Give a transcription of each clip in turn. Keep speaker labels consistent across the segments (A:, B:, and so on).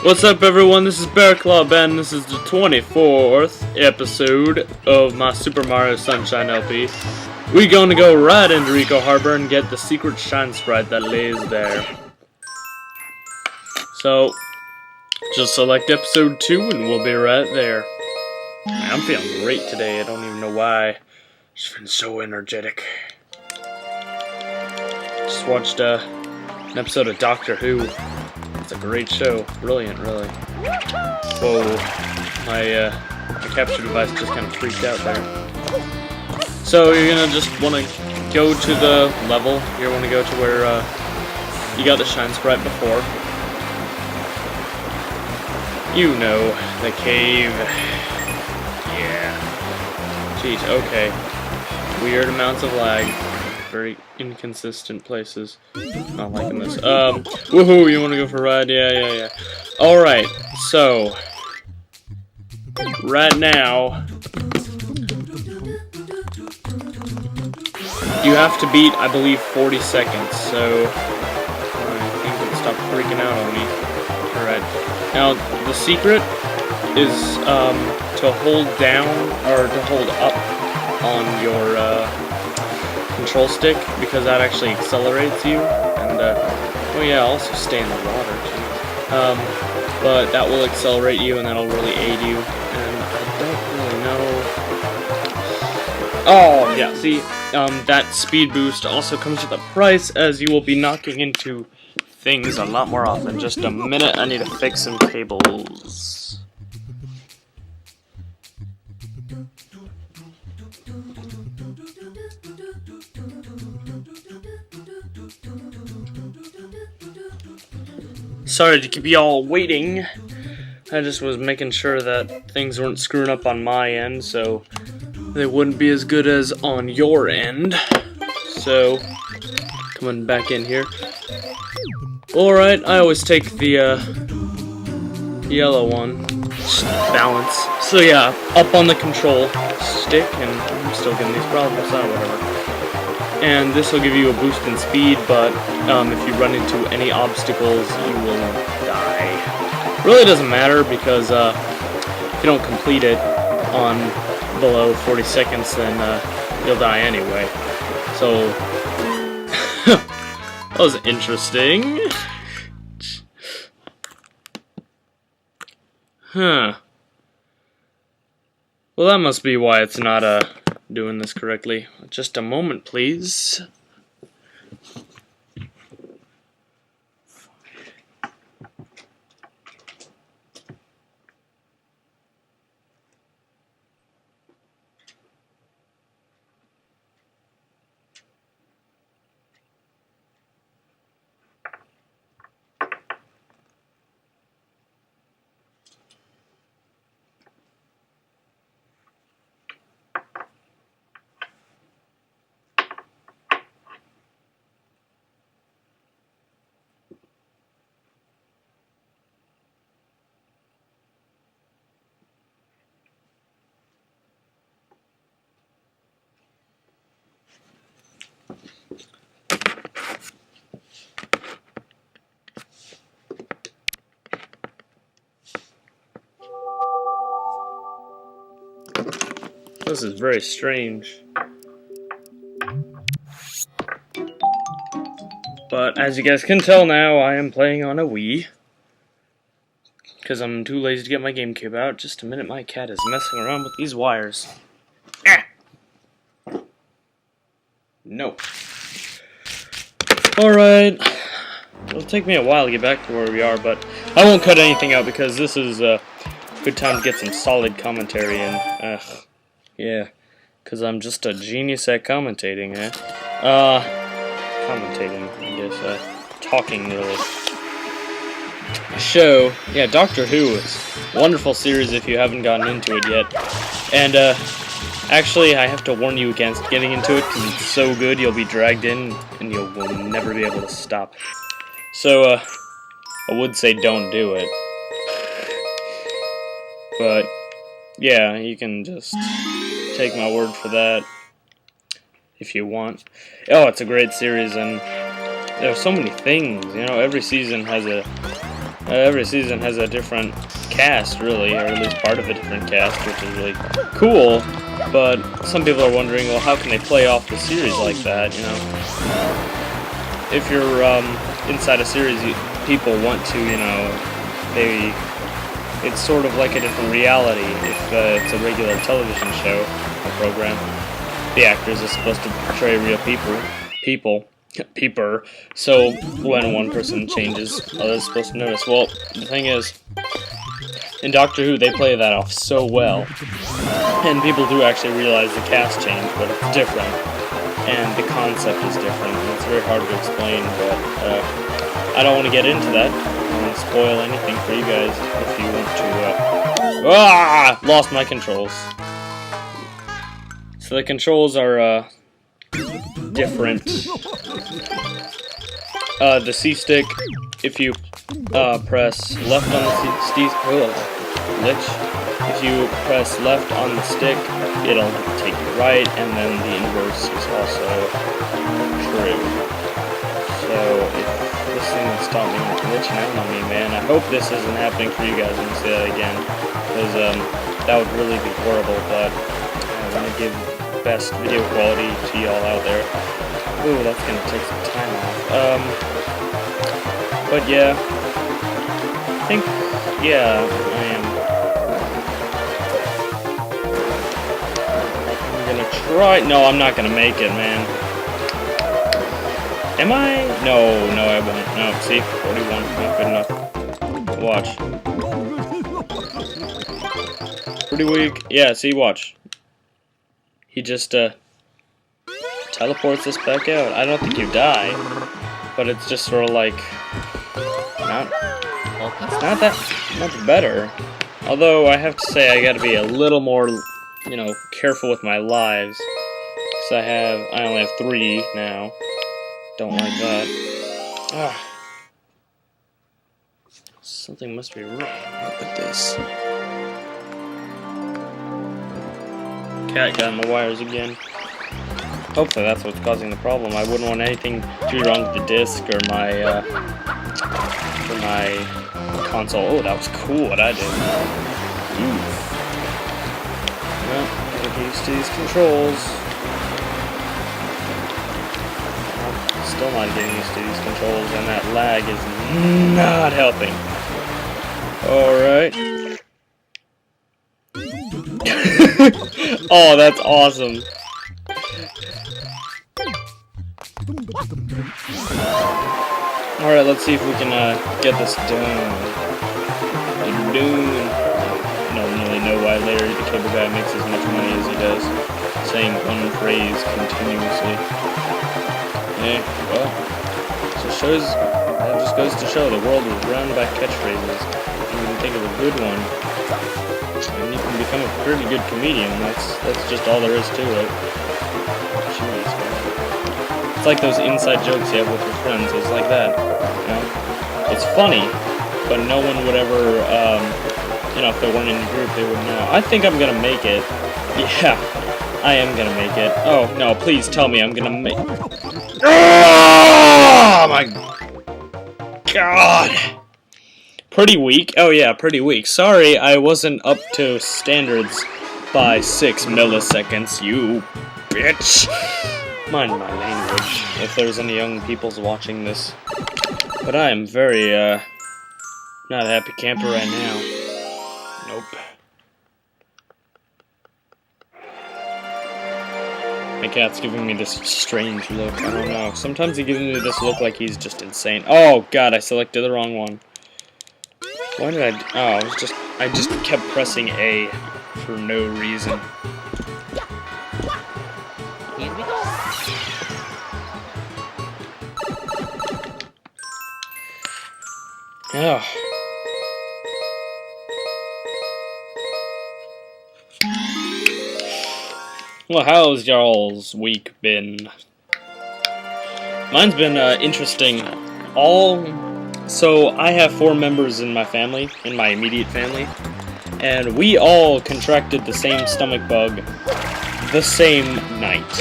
A: What's up, everyone? This is Bear Club, and this is the 24th episode of my Super Mario Sunshine LP. We're going to go right into Rico Harbor and get the secret shine sprite that lays there. So, just select episode 2 and we'll be right there. Man, I'm feeling great today. I don't even know why. Just feeling so energetic. Just watched an episode of Doctor Who. It's a great show. Brilliant, really. Whoa. My capture device just kind of freaked out there. So you're gonna just want to go to the level. You want to go to where you got the shine sprite before. You know, the cave. Yeah. Jeez, okay. Weird amounts of lag. Very inconsistent places. Not liking this. Woohoo, you wanna go for a ride? Yeah. Alright, so right now you have to beat, I believe, 40 seconds, so I think it'll stop freaking out on me. Alright. Now the secret is to hold down or to hold up on your control stick, because that actually accelerates you, and oh yeah, also stay in the water too. But that will accelerate you, and that'll really aid you. And I don't really know. Oh yeah, see, that speed boost also comes with a price, as you will be knocking into things a lot more often. Just a minute, I need to fix some cables. Sorry to keep y'all waiting. I just was making sure that things weren't screwing up on my end, so they wouldn't be as good as on your end. So, coming back in here. Alright, I always take the yellow one. Just balance. So yeah, up on the control stick, and I'm still getting these problems, whatever. And this will give you a boost in speed, but if you run into any obstacles, you will die. Really doesn't matter, because if you don't complete it on below 40 seconds, then you'll die anyway. So, that was interesting. Huh. Well, that must be why it's not doing this correctly. Just a moment, please. This is very strange. But as you guys can tell now, I am playing on a Wii. Because I'm too lazy to get my GameCube out. Just a minute, my cat is messing around with these wires. Ah! No. Alright. It'll take me a while to get back to where we are, but I won't cut anything out, because this is a good time to get some solid commentary in. Yeah, because I'm just a genius at commentating, eh? Commentating, I guess, talking, really. Show, yeah, Doctor Who is a wonderful series if you haven't gotten into it yet. And, actually, I have to warn you against getting into it, because it's so good you'll be dragged in, and you will never be able to stop. So, I would say don't do it. But, yeah, you can just take my word for that if you want. Oh, it's a great series, and there's so many things, you know. Every season has a Every season has a different cast, really, or at least part of a different cast, which is really cool. But some people are wondering, well, how can they play off the series like that? You know, if you're inside a series, people want to, you know, it's sort of like a different reality. If it's a regular television show or program, the actors are supposed to portray real people. So when one person changes, others are supposed to notice. Well, the thing is, in Doctor Who, they play that off so well, and people do actually realize the cast change, but it's different, and the concept is different, and it's very hard to explain, but I don't want to get into that. I don't want to spoil anything for you guys if you want to, lost my controls. So the controls are, different. The C stick, if you press left on the if you press left on the stick, it'll take you right, and then the inverse is also true. So if this thing is stopping glitching out on me, man, I hope this isn't happening for you guys. Let me say that again, because that would really be horrible. But I want to give best video quality to y'all out there. Ooh, that's gonna take some time off. But yeah, I think, yeah, I am. I'm gonna try. No, I'm not gonna make it, man. Am I? No, I won't. No, see, 41, not good enough. Watch. Pretty weak. Yeah, see, watch. He just, teleports us back out. I don't think you die, but it's just sort of like, it's not that much better. Although, I have to say, I gotta be a little more, you know, careful with my lives. Because I only have 3 now. Don't like that. Something must be wrong with this. Cat got in the wires again. Hopefully that's what's causing the problem. I wouldn't want anything too wrong with the disc or my console. Oh, that was cool what I did. Well, get used to these controls. I'm still not getting used to these controls, and that lag is not helping. Alright. Oh, that's awesome. Alright, let's see if we can get this done. I don't really know why Larry the Cable Guy makes as much money as he does, saying one phrase continuously. Yeah, well, that just goes to show the world is run by catchphrases. If you can think of a good one, and you can become a pretty good comedian. That's just all there is to it. Jeez, man. It's like those inside jokes you have with your friends. It's like that, you know. It's funny, but no one would ever, you know, if they weren't in your group, they wouldn't know. I think I'm gonna make it. Yeah, I am gonna make it. Oh no! Please tell me I'm gonna make. Oh my God! Pretty weak. Oh yeah, pretty weak. Sorry, I wasn't up to standards by 6 milliseconds, you bitch. Mind my language, if there's any young peoples watching this. But I am very, not a happy camper right now. Nope. My cat's giving me this strange look. I don't know. Sometimes he gives me this look like he's just insane. Oh god, I selected the wrong one. Why did I? Oh, I just kept pressing A for no reason.
B: Here we go.
A: Oh. Well, how's y'all's week been? Mine's been interesting. So I have 4 members in my family, in my immediate family, and we all contracted the same stomach bug the same night.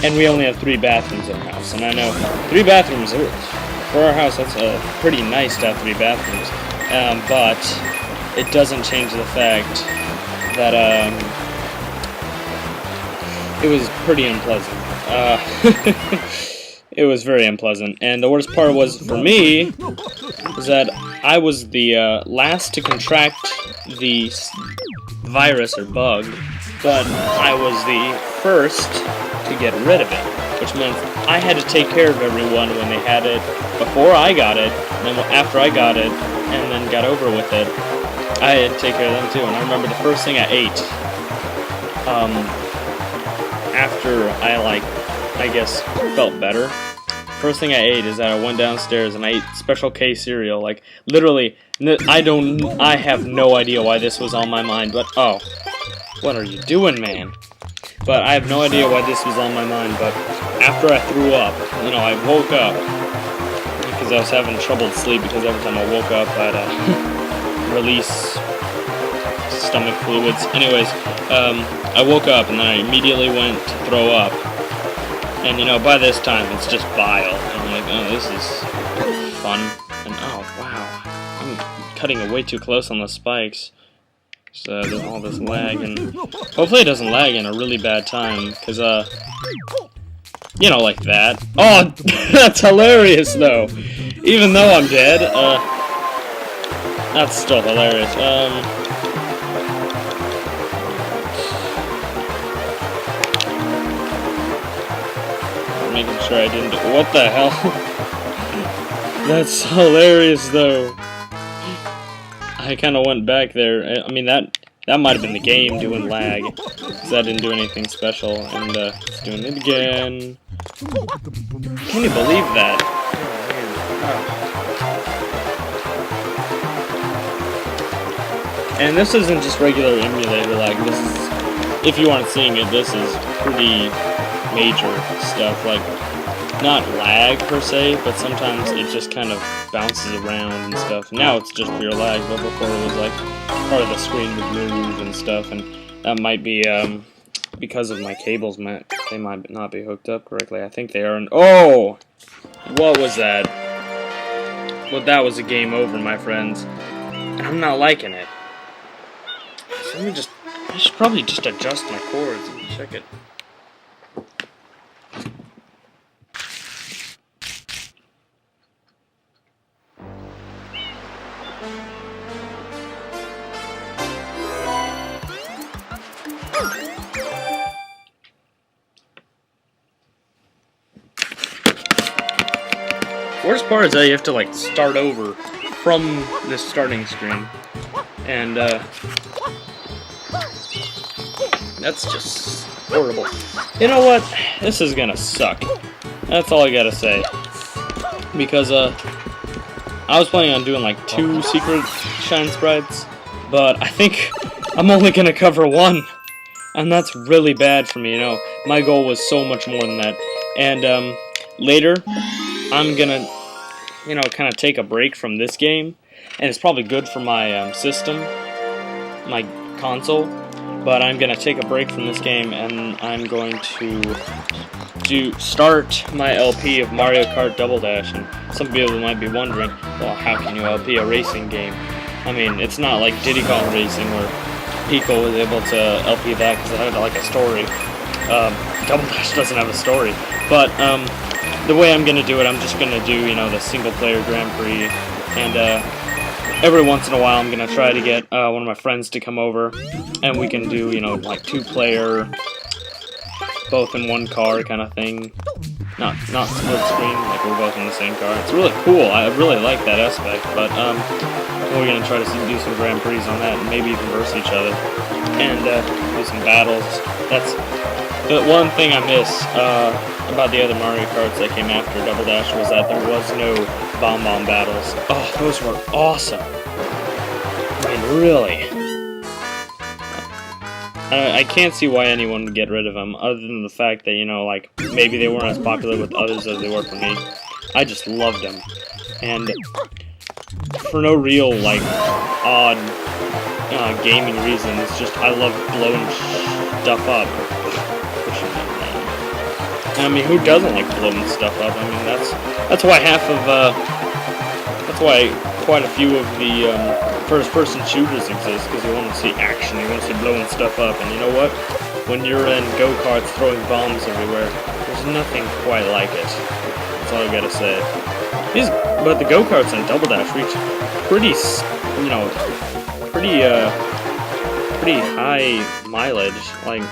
A: And we only have 3 bathrooms in our house, and I know 3 bathrooms, For our house, that's pretty nice to have 3 bathrooms, but it doesn't change the fact that it was pretty unpleasant. It was very unpleasant, and the worst part was, for me, was that I was the last to contract the virus or bug, but I was the first to get rid of it, which meant I had to take care of everyone when they had it, before I got it, and then after I got it, and then got over with it, I had to take care of them too. And I remember the first thing I ate, after I guess, felt better. First thing I ate is that I went downstairs and I ate Special K cereal. Like, literally, I have no idea why this was on my mind, but, oh, what are you doing, man? But I have no idea why this was on my mind, but after I threw up, you know, I woke up, because I was having trouble to sleep, because every time I woke up, I'd release stomach fluids. Anyways, I woke up, and then I immediately went to throw up. And, you know, by this time, it's just bile. And I'm like, oh, this is fun. And, oh, wow. I'm cutting it way too close on the spikes. So there's all this lag. And hopefully it doesn't lag in a really bad time. Because, you know, like that. Oh, that's hilarious, though. Even though I'm dead, that's still hilarious. Making sure I didn't do— what the hell? That's hilarious, though. I kind of went back there. I mean, that might have been the game doing lag, because I didn't do anything special, and it's doing it again. Can you believe that? And this isn't just regular emulator lag. This is, if you aren't seeing it, this is pretty major stuff, like, not lag per se, but sometimes it just kind of bounces around and stuff. Now it's just pure lag, but before it was like part of the screen would move and stuff, and that might be because of my cables. They might not be hooked up correctly. I think they are. Oh, what was that? Well, that was a game over, my friends. I'm not liking it. So I should probably just adjust my cords and check it. Worst part is that you have to like start over from the starting screen, and that's just horrible. You know what? This is gonna suck. That's all I gotta say. Because I was planning on doing like 2 secret shine sprites, but I think I'm only gonna cover 1, and that's really bad for me. You know, my goal was so much more than that. And later, I'm gonna, you know, kind of take a break from this game, and it's probably good for my system, my console, but I'm gonna take a break from this game, and I'm going to start my LP of Mario Kart Double Dash. And some people might be wondering, well, how can you LP a racing game? I mean, it's not like Diddy Kong Racing where Pico was able to LP that because it had like a story. Double Dash doesn't have a story, but the way I'm gonna do it, I'm just gonna do, you know, the single player Grand Prix, and every once in a while I'm gonna try to get one of my friends to come over, and we can do, you know, like 2-player, both in one car kind of thing. Not split screen, like we're both in the same car. It's really cool. I really like that aspect, but we're gonna try to do some Grand Prix on that, and maybe even verse each other, and do some battles. That's the one thing I miss about the other Mario Karts that came after Double Dash, was that there was no Bomb battles. Oh, those were awesome. I mean, really. I can't see why anyone would get rid of them, other than the fact that, you know, like, maybe they weren't as popular with others as they were for me. I just loved them. And for no real, like, odd gaming reason, it's just I love blowing stuff up. And I mean, who doesn't like blowing stuff up? I mean, that's why that's why quite a few of the first-person shooters exist, because you want to see action, you want to see blowing stuff up, and you know what? When you're in go-karts throwing bombs everywhere, there's nothing quite like it. That's all I gotta say. But the go-karts and Double Dash reach pretty, you know, pretty high mileage. Like,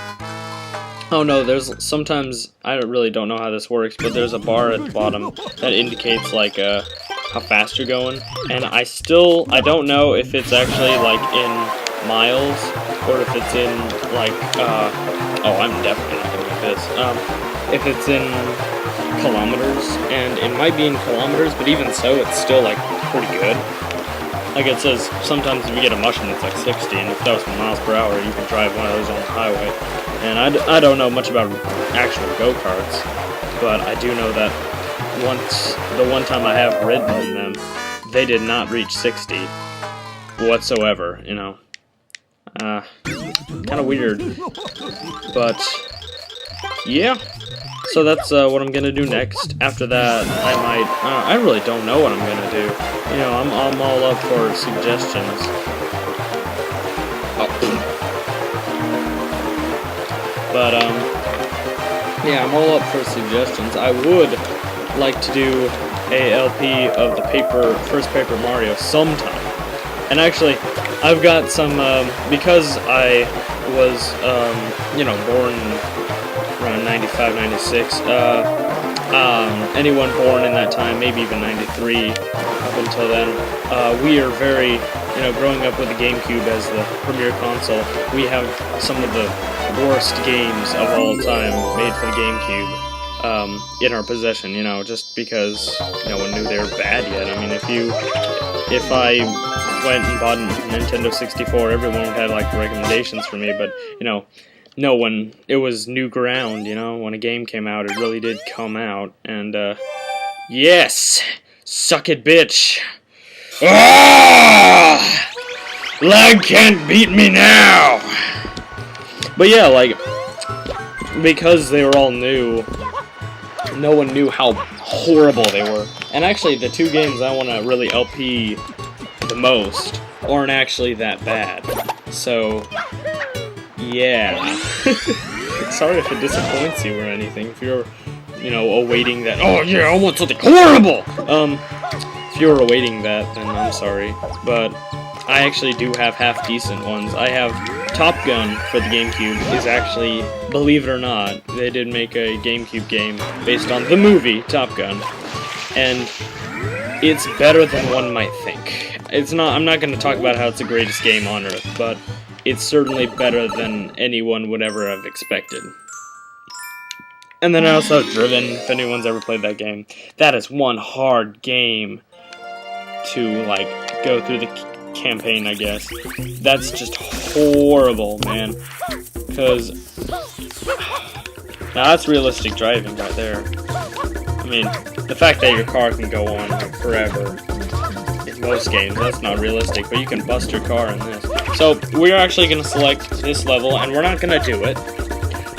A: oh no, there's sometimes, I really don't know how this works, but there's a bar at the bottom that indicates like how fast you're going, and I don't know if it's actually like in miles or if it's in like oh, I'm definitely not gonna get this. If it's in kilometers, and it might be in kilometers, but even so, it's still like pretty good. Like it says, sometimes if you get a mushroom, it's like 60, and if that was miles per hour, you can drive one of those on the highway. And I don't know much about actual go-karts, but I do know that the one time I have ridden them, they did not reach 60 whatsoever, you know. Kind of weird, but yeah. So that's what I'm gonna do next. After that, I really don't know what I'm gonna do. You know, I'm all up for suggestions. Oh. But yeah, I'm all up for suggestions. I would like to do a LP of the first Paper Mario sometime. And actually, I've got some because I was you know, born around 95, 96, anyone born in that time, maybe even 93, up until then, we are very, you know, growing up with the GameCube as the premier console, we have some of the worst games of all time made for the GameCube, in our possession, you know, just because no one knew they were bad yet. I mean, if I went and bought a Nintendo 64, everyone would have, like, recommendations for me, but, you know, no one, it was new ground, you know, when a game came out, it really did come out, and, yes! Suck it, bitch! Ah! Lag can't beat me now! But yeah, like, because they were all new, no one knew how horrible they were. And actually, the two games I want to really LP the most aren't actually that bad. So, yeah. Sorry if it disappoints you or anything. If you're, you know, awaiting that, oh yeah, I want something horrible! If you're awaiting that, then I'm sorry. But I actually do have half-decent ones. I have Top Gun for the GameCube is actually, believe it or not, they did make a GameCube game based on the movie Top Gun. And it's better than one might think. It's not, I'm not going to talk about how it's the greatest game on Earth, but it's certainly better than anyone would ever have expected. And then I also have Driven, if anyone's ever played that game. That is one hard game to, like, go through the campaign, I guess. That's just horrible, man. Because now that's realistic driving right there. I mean, the fact that your car can go on like forever in most games, that's not realistic, but you can bust your car in this. So we're actually going to select this level, and we're not going to do it.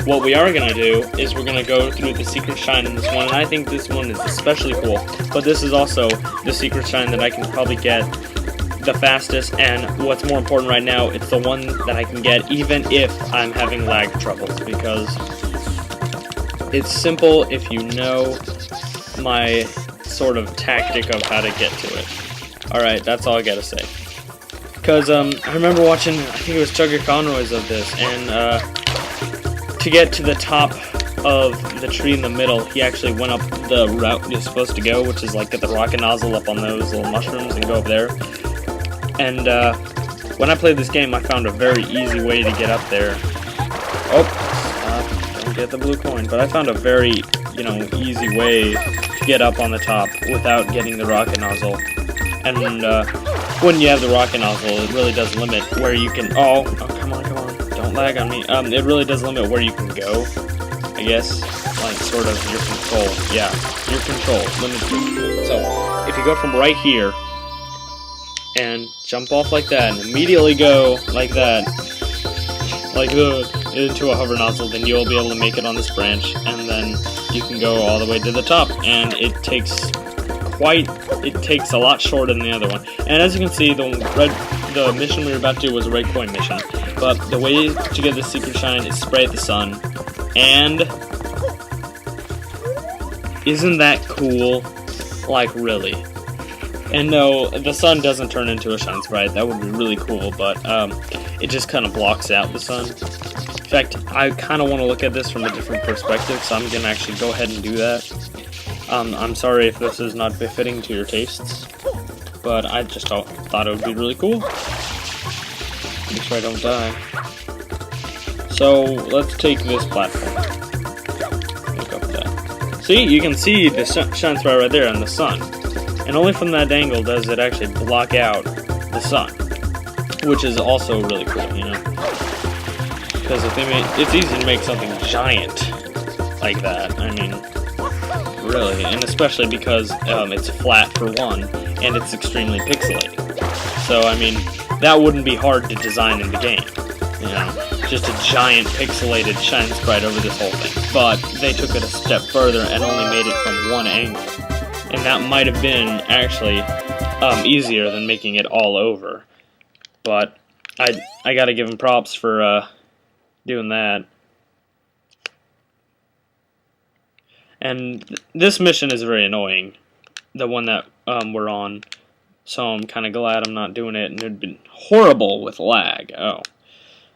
A: What we are going to do is we're going to go through the secret shine in this one, and I think this one is especially cool. But this is also the secret shine that I can probably get the fastest, and what's more important right now, it's the one that I can get even if I'm having lag troubles, because it's simple if you know my sort of tactic of how to get to it. Alright, that's all I gotta say. Because, I remember watching, I think it was Chugger Conroy's of this, and, to get to the top of the tree in the middle, he actually went up the route you're supposed to go, which is like get the rocket nozzle up on those little mushrooms and go up there. And, when I played this game, I found a very easy way to get up there. Oh, don't get the blue coin. But I found a very, you know, easy way to get up on the top without getting the rocket nozzle. And, when you have the rocket nozzle, it really does limit where you can, oh, come on, don't lag on me. It really does limit where you can go, I guess, like, sort of your control. Yeah, your control, limits your control. So, if you go from right here, and jump off like that, and immediately go like that, into a hover nozzle, then you'll be able to make it on this branch, and then you can go all the way to the top, and it takes a lot shorter than the other one. And as you can see, the mission we were about to do was a red coin mission, but the way to get the secret shine is spray at the sun. And isn't that cool? Like, really? And no, the sun doesn't turn into a shine sprite. That would be really cool, but it just kind of blocks out the sun. In fact, I kind of want to look at this from a different perspective, so I'm going to actually go ahead and do that. I'm sorry if this is not befitting to your tastes, but I just thought it would be really cool. Make sure I don't die. So, let's take this platform. Look up that. See, you can see the shine sprite right there in the sun. And only from that angle does it actually block out the sun, which is also really cool, you know? Because it's easy to make something giant like that. I mean, really, and especially because it's flat for one, and it's extremely pixelated. So, I mean, that wouldn't be hard to design in the game, you know? Just a giant pixelated shine sprite over this whole thing. But they took it a step further and only made it from one angle. And that might have been, actually, easier than making it all over. But I gotta give them props for doing that. And this mission is very annoying, the one that we're on. So I'm kind of glad I'm not doing it, and it would be horrible with lag. Oh,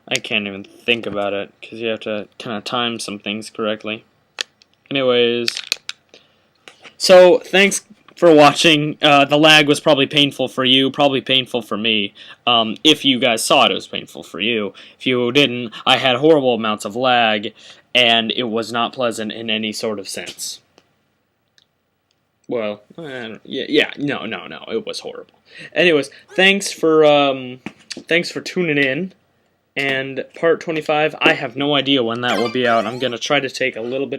A: I can't even think about it, because you have to kind of time some things correctly. Anyways, so thanks for watching. The lag was probably painful for you, probably painful for me. If you guys saw it, it was painful for you. If you didn't, I had horrible amounts of lag, and it was not pleasant in any sort of sense. Well, no, it was horrible. Anyways, thanks for tuning in. And part 25, I have no idea when that will be out. I'm gonna try to take a little bit